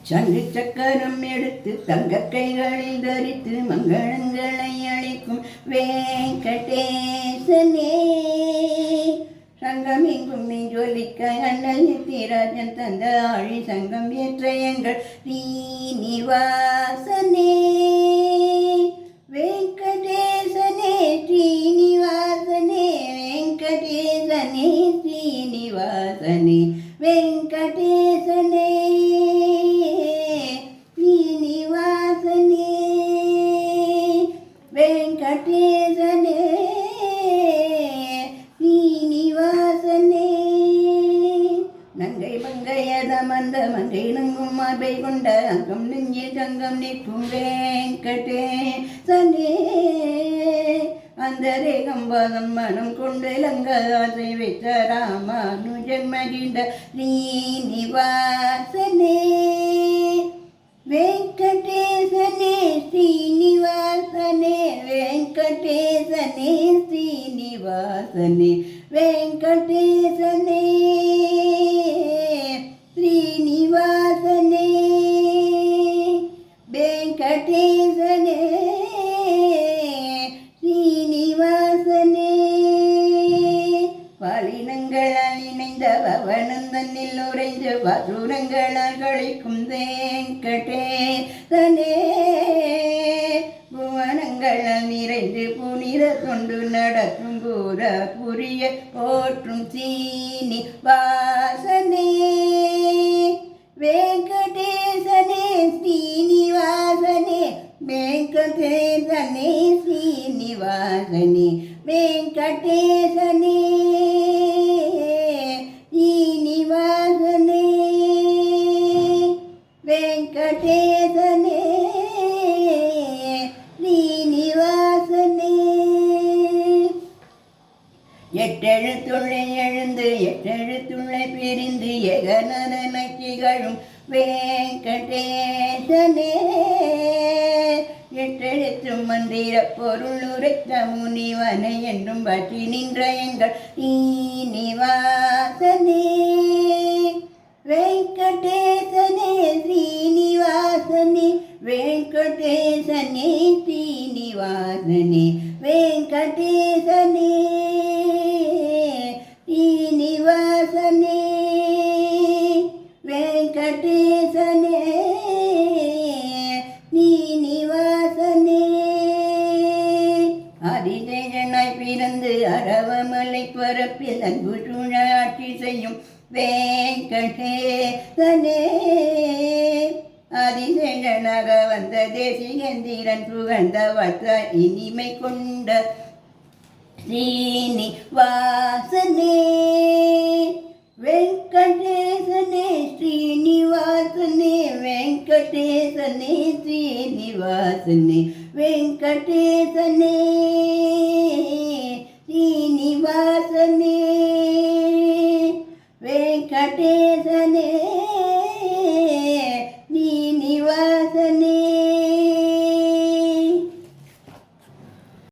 சங்கு சக்கரம் எடுத்து தங்க கைகளில் தரித்து மங்களங்களை அளிக்கும் வேங்கடேசனே. சங்கம் எங்கும் நீ ஜொலிக்க அண்ணல் நித்திராஜன் தந்த ஆழி சங்கம் ஏற்ற எங்கள் ஸ்ரீனிவாசனே. வெங்கடேசனே ஸ்ரீனிவாசனே வெங்கடேசனே ஸ்ரீனிவாசனே வெங்கடேசனே ஸ்ரீனிவாசனே வெங்கடேசனே ஸ்ரீனிவாசனே. நங்கை மங்கையதமந்த மங்கை நங்கும் மார்பை கொண்ட அங்கம் நெஞ்சில் தங்கம் நிற்கும் வெங்கடேசனே. அந்த ரேகம்பாதம் மனம் கொண்டு லங்காசை வைத்த ராமானுஜன் மகிழ்ந்த ஸ்ரீனிவாசனே. வெங்கடேசனே ஸ்ரீனிவாசனே வெங்கடேசனே ஸ்ரீனிவாசனே வெங்கடேசனே ஸ்ரீனிவாசனே வெங்கடேசனே ஸ்ரீனிவாசனே. பாலினங்களால் இணைந்த பவனந்தனில் உறைந்து பசுரங்களால் கழிக்கும் வெங்கடேசனே. புவனங்களால் நிறைந்து புனித தொண்டு நடக்கும் பூர புரிய போற்றும் ஸ்ரீனிவாசனே. வெங்கடேசனே ஸ்ரீனிவாசனே வெங்கடேசனே ஸ்ரீனிவாசனே வெங்கடேசனே ஸ்ரீனிவாசனே வெங்கடேசனே ஸ்ரீனிவாசனே. எட்டெழுத்துள்ளே எழுந்து எட்டெழுத்துள்ளே பிரிந்து ஏகநலனை திகழும் வெங்கடேசனே. எட்டெழுத்தும் மந்திர பொருள் உரைத்த முனிவனை என்றும் பற்றி நின்ற எங்கள் ஸ்ரீனிவாசனே. வெங்கடேசனே ஸ்ரீனிவாசனே வெங்கடேசனே ஸ்ரீனிவாசனே வெங்கடேசனே ஸ்ரீனிவாசனே வெங்கடேசனே ஸ்ரீனிவாசனே. ஆதிசேஷனாய் பிறந்து அரவமலை பரப்பில் அன்பு சூழ ஆட்சி செய்யும் வெங்கடேசனே. ஆதிசேஷனாக வந்த தேசிகந்திரன் புகழ்ந்த வத்த இனிமை கொண்ட ஸ்ரீனிவாசனே. வெங்கடேசனே ஸ்ரீனிவாசனே வெங்கடேசனே ஸ்ரீனிவாசனே வெங்கடேசனே ஸ்ரீனிவாசனே வெங்கடேசனே